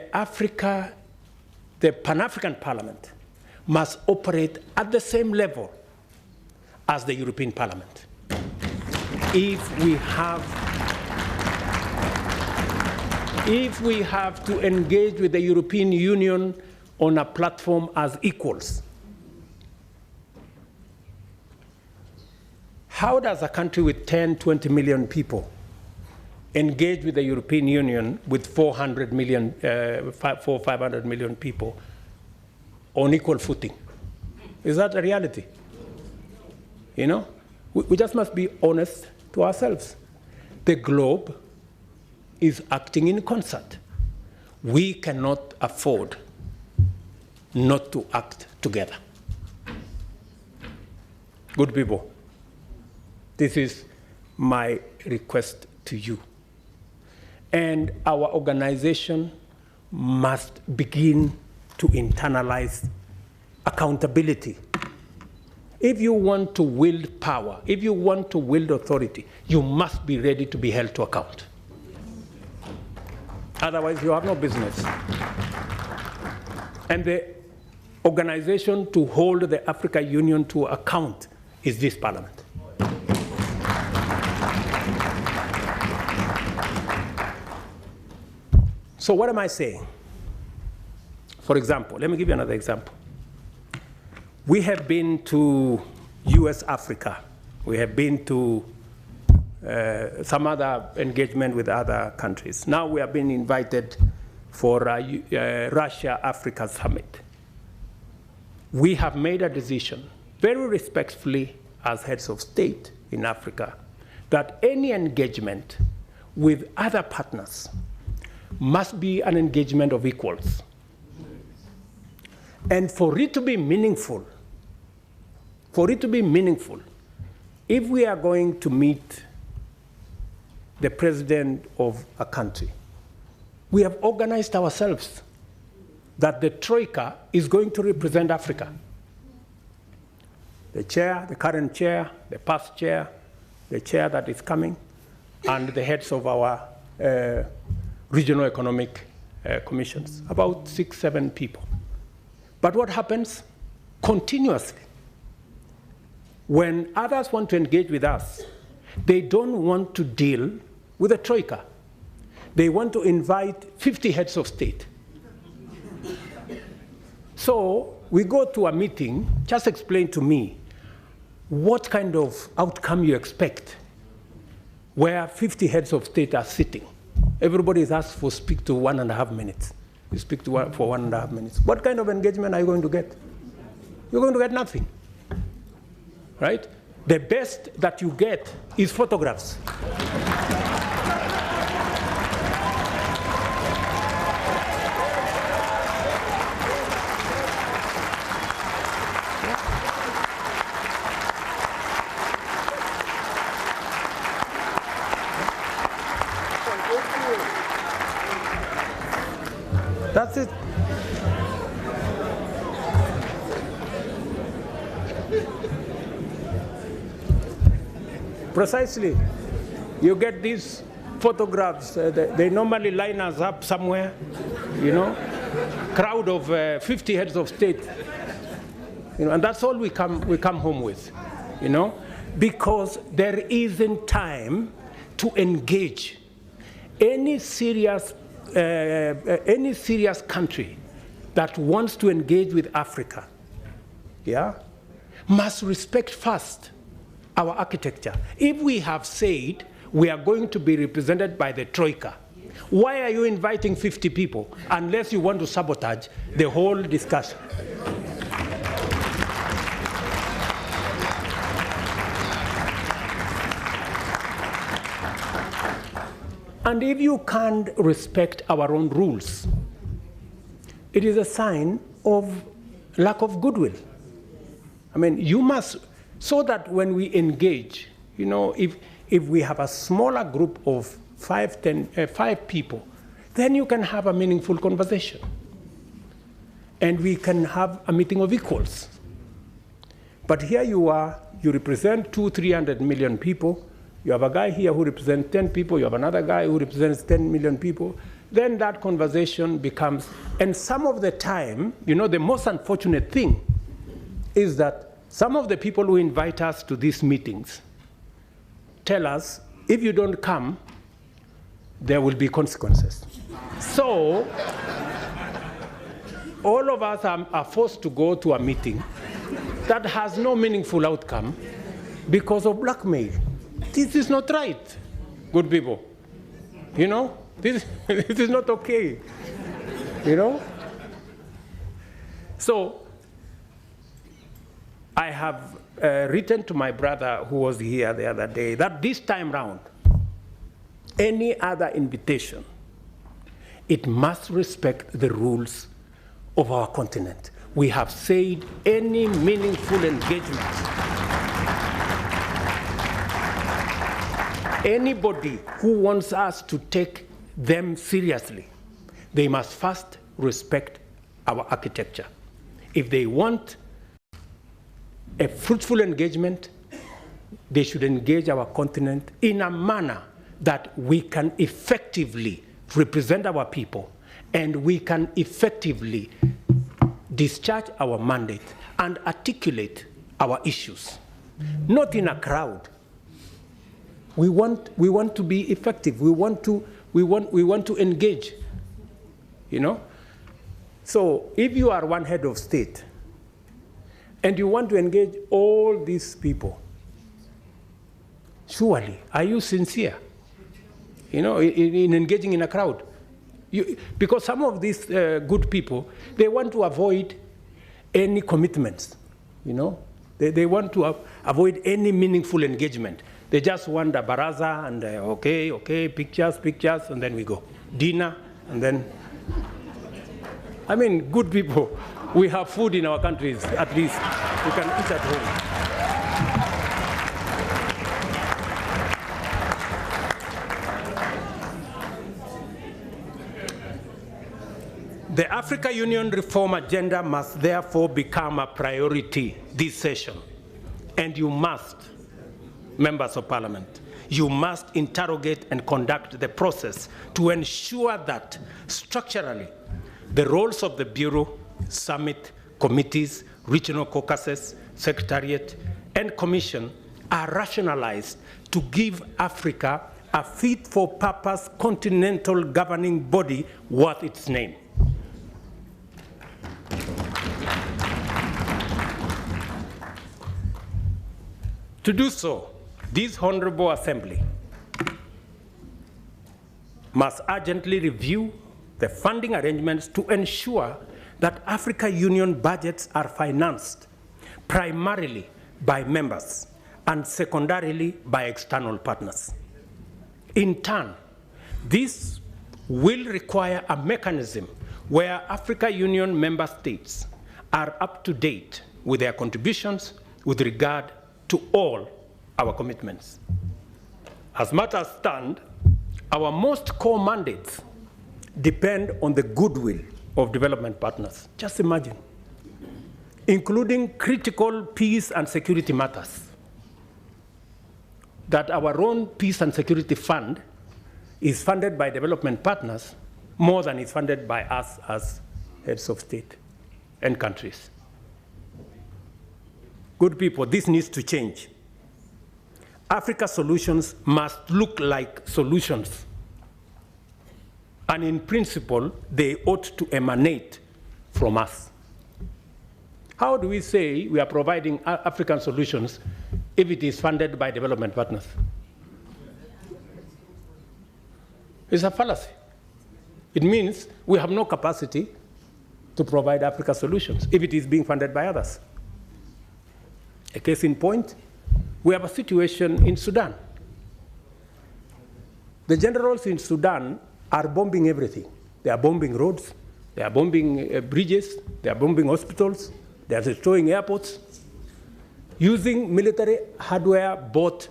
Pan-African Parliament must operate at the same level as the European Parliament. If we have to engage with the European Union on a platform as equals, how does a country with 10, 20 million people engage with the European Union with 500 million people on equal footing? Is that a reality? You know, we just must be honest to ourselves. The globe is acting in concert. We cannot afford not to act together. Good people, this is my request to you. And our organization must begin to internalize accountability. If you want to wield power, if you want to wield authority, you must be ready to be held to account. Otherwise, you have no business. And the organization to hold the African Union to account is this parliament. So what am I saying? For example, let me give you another example. We have been to US Africa. We have been to some other engagement with other countries. Now we have been invited for Russia-Africa Summit. We have made a decision, very respectfully as heads of state in Africa, that any engagement with other partners must be an engagement of equals. And for it to be meaningful, if we are going to meet the president of a country, we have organized ourselves that the Troika is going to represent Africa. The chair, the current chair, the past chair, the chair that is coming, and the heads of our regional economic commissions, about 6, 7 people. But what happens continuously? When others want to engage with us, they don't want to deal with a troika. They want to invite 50 heads of state. So we go to a meeting, just explain to me what kind of outcome you expect where 50 heads of state are sitting. Everybody is asked for speak to 1.5 minutes. You speak to for 1.5 minutes. What kind of engagement are you going to get? You're going to get nothing, right? The best that you get is photographs. Precisely. You get these photographs, they normally line us up somewhere, you know, crowd of 50 heads of state, you know, and that's all we come home with, you know, because there isn't time to engage. Any serious country that wants to engage with Africa, yeah, must respect first our architecture. If we have said we are going to be represented by the Troika, why are you inviting 50 people unless you want to sabotage the whole discussion? And if you can't respect our own rules, it is a sign of lack of goodwill. I mean, you must, so that when we engage, you know, if we have a smaller group of 5 people, then you can have a meaningful conversation. And we can have a meeting of equals. But here you are, you represent 200-300 million people. You have a guy here who represents 10 people. You have another guy who represents 10 million people. Then that conversation becomes, and some of the time, you know, the most unfortunate thing is that some of the people who invite us to these meetings tell us, if you don't come, there will be consequences. So all of us are forced to go to a meeting that has no meaningful outcome because of blackmail. This is not right, good people. You know, this is not okay, you know? So I have written to my brother who was here the other day that this time round, any other invitation, it must respect the rules of our continent. We have said any meaningful engagement, anybody who wants us to take them seriously, they must first respect our architecture. If they want a fruitful engagement, they should engage our continent in a manner that we can effectively represent our people and we can effectively discharge our mandate and articulate our issues, not in a crowd. We want to be effective. We want to engage, you know? So if you are one head of state and you want to engage all these people, surely, are you sincere, you know, in engaging in a crowd? Because some of these good people, they want to avoid any commitments, you know? They want to avoid any meaningful engagement. They just want a baraza and okay, pictures, and then we go. Dinner, and then, I mean, good people, we have food in our countries, at least. We can eat at home. The Africa Union reform agenda must therefore become a priority this session. And you must, members of parliament, you must interrogate and conduct the process to ensure that structurally the roles of the Bureau, Summit, committees, regional caucuses, Secretariat, and Commission are rationalized to give Africa a fit-for-purpose continental governing body worth its name. To do so, this Honorable Assembly must urgently review the funding arrangements to ensure that Africa Union budgets are financed primarily by members and secondarily by external partners. In turn, this will require a mechanism where Africa Union member states are up to date with their contributions with regard to all our commitments. As matters stand, our most core mandates depend on the goodwill of development partners. Just imagine, including critical peace and security matters. that our own Peace and Security Fund is funded by development partners more than is funded by us as heads of state and countries. Good people, this needs to change. Africa's solutions must look like solutions. And in principle, they ought to emanate from us. How do we say we are providing African solutions if it is funded by development partners? It's a fallacy. It means we have no capacity to provide Africa solutions if it is being funded by others. A case in point, we have a situation in Sudan. The generals in Sudan are bombing everything. They are bombing roads, they are bombing bridges, they are bombing hospitals, they are destroying airports, using military hardware bought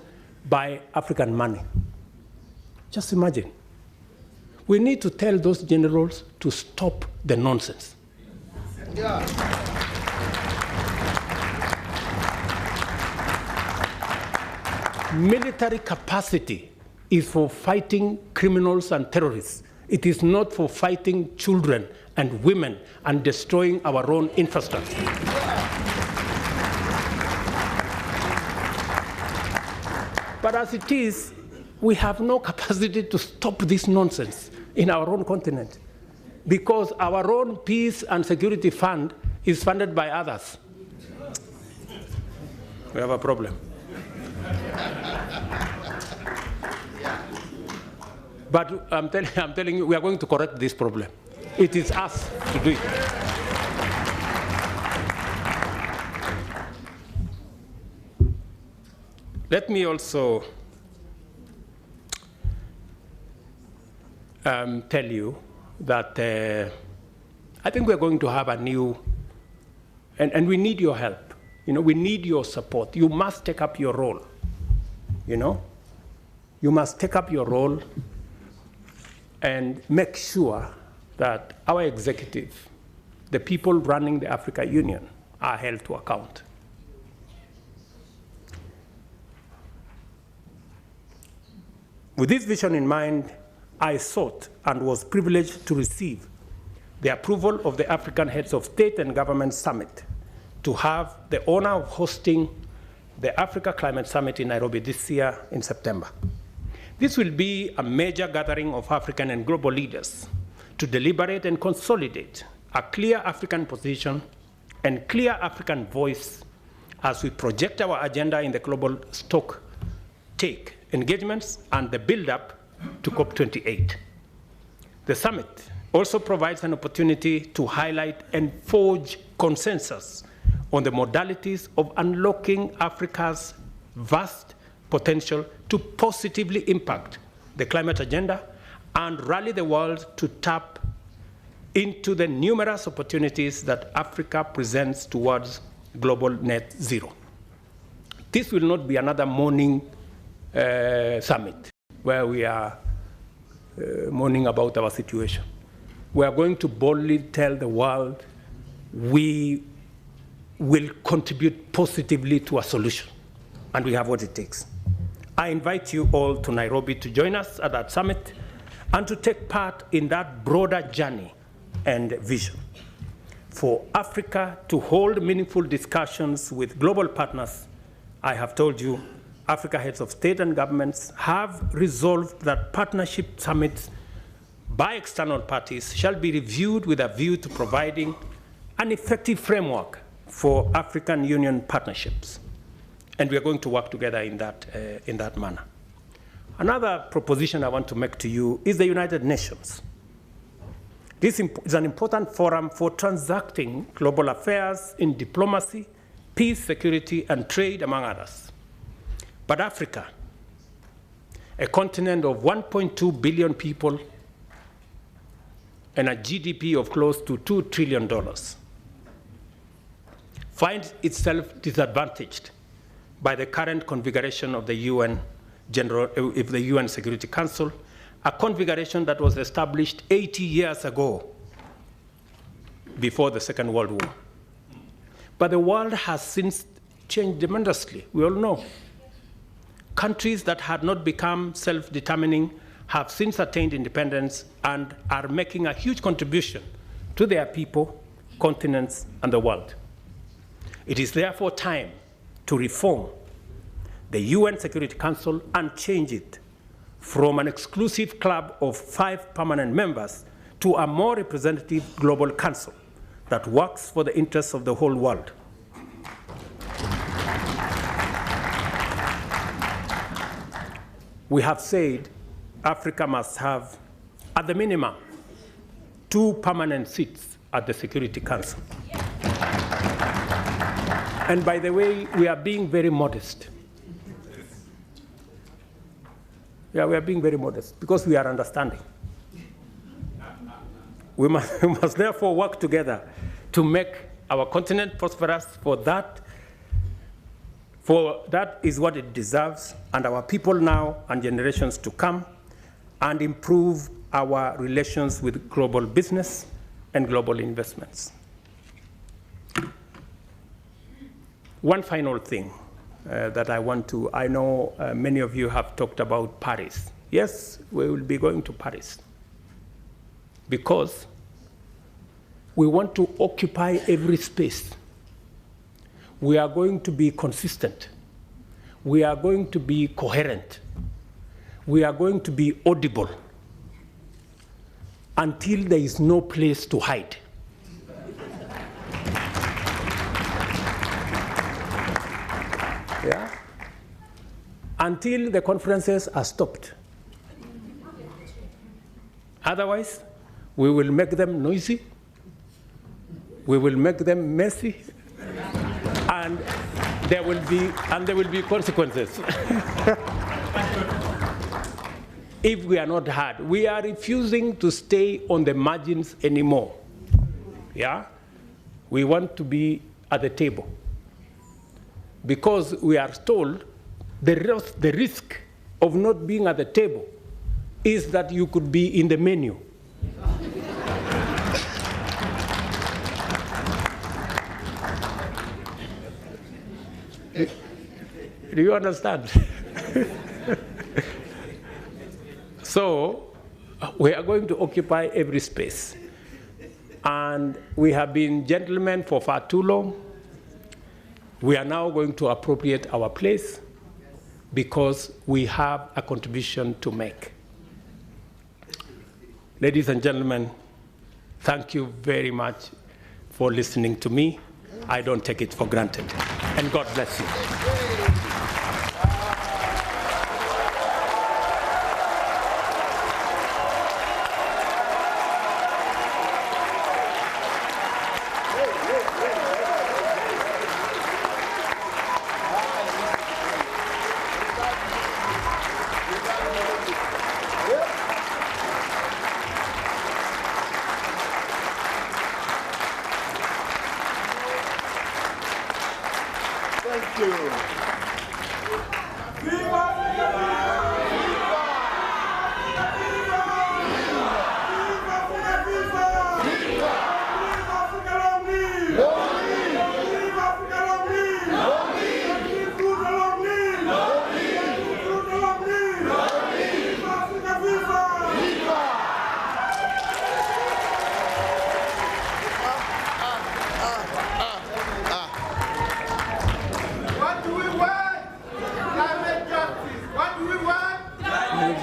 by African money. Just imagine. We need to tell those generals to stop the nonsense. Yeah. Military capacity is for fighting criminals and terrorists. It is not for fighting children and women and destroying our own infrastructure. But as it is, we have no capacity to stop this nonsense in our own continent because our own Peace and Security Fund is funded by others. We have a problem. But I'm telling you, we are going to correct this problem. It is us to do it. Let me also tell you that I think we're going to have a new, and we need your help. You know, we need your support. You must take up your role. You know, you must take up your role and make sure that our executive, the people running the Africa Union, are held to account. With this vision in mind, I sought and was privileged to receive the approval of the African Heads of State and Government Summit to have the honor of hosting the Africa Climate Summit in Nairobi this year in September. This will be a major gathering of African and global leaders to deliberate and consolidate a clear African position and clear African voice as we project our agenda in the global stock-take engagements and the build-up to COP28. The summit also provides an opportunity to highlight and forge consensus on the modalities of unlocking Africa's vast potential to positively impact the climate agenda and rally the world to tap into the numerous opportunities that Africa presents towards global net zero. This will not be another morning summit where we are mourning about our situation. We are going to boldly tell the world we will contribute positively to a solution, and we have what it takes. I invite you all to Nairobi to join us at that summit and to take part in that broader journey and vision for Africa to hold meaningful discussions with global partners. I have told you, Africa heads of state and governments have resolved that partnership summits by external parties shall be reviewed with a view to providing an effective framework for African Union partnerships. And we are going to work together in that manner. Another proposition I want to make to you is the United Nations. This is an important forum for transacting global affairs in diplomacy, peace, security, and trade, among others. But Africa, a continent of 1.2 billion people and a GDP of close to $2 trillion, finds itself disadvantaged by the current configuration of the UN Security Council, a configuration that was established 80 years ago, before the Second World War. But the world has since changed tremendously, we all know. Countries that had not become self-determining have since attained independence and are making a huge contribution to their people, continents, and the world. It is therefore time to reform the UN Security Council and change it from an exclusive club of 5 permanent members to a more representative global council that works for the interests of the whole world. We have said Africa must have, at the minimum, 2 permanent seats at the Security Council. And by the way, we are being very modest. Yeah, we are being very modest because we are understanding. We must therefore work together to make our continent prosperous, for that is what it deserves, and our people now and generations to come, and improve our relations with global business and global investments. One final thing that I want to, I know many of you have talked about Paris. Yes, we will be going to Paris because we want to occupy every space. We are going to be consistent. We are going to be coherent. We are going to be audible until there is no place to hide. Yeah? Until the conferences are stopped. Otherwise, we will make them noisy, we will make them messy, and there will be consequences. If we are not heard. We are refusing to stay on the margins anymore. Yeah? We want to be at the table. Because we are told the risk of not being at the table is that you could be in the menu. Do you understand? So we are going to occupy every space. And we have been gentlemen for far too long. We are now going to appropriate our place because we have a contribution to make. Ladies and gentlemen, thank you very much for listening to me. I don't take it for granted. And God bless you.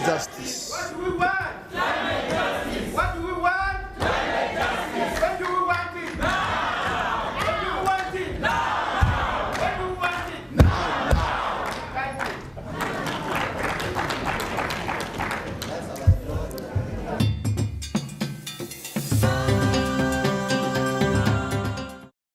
Justice. What do we want?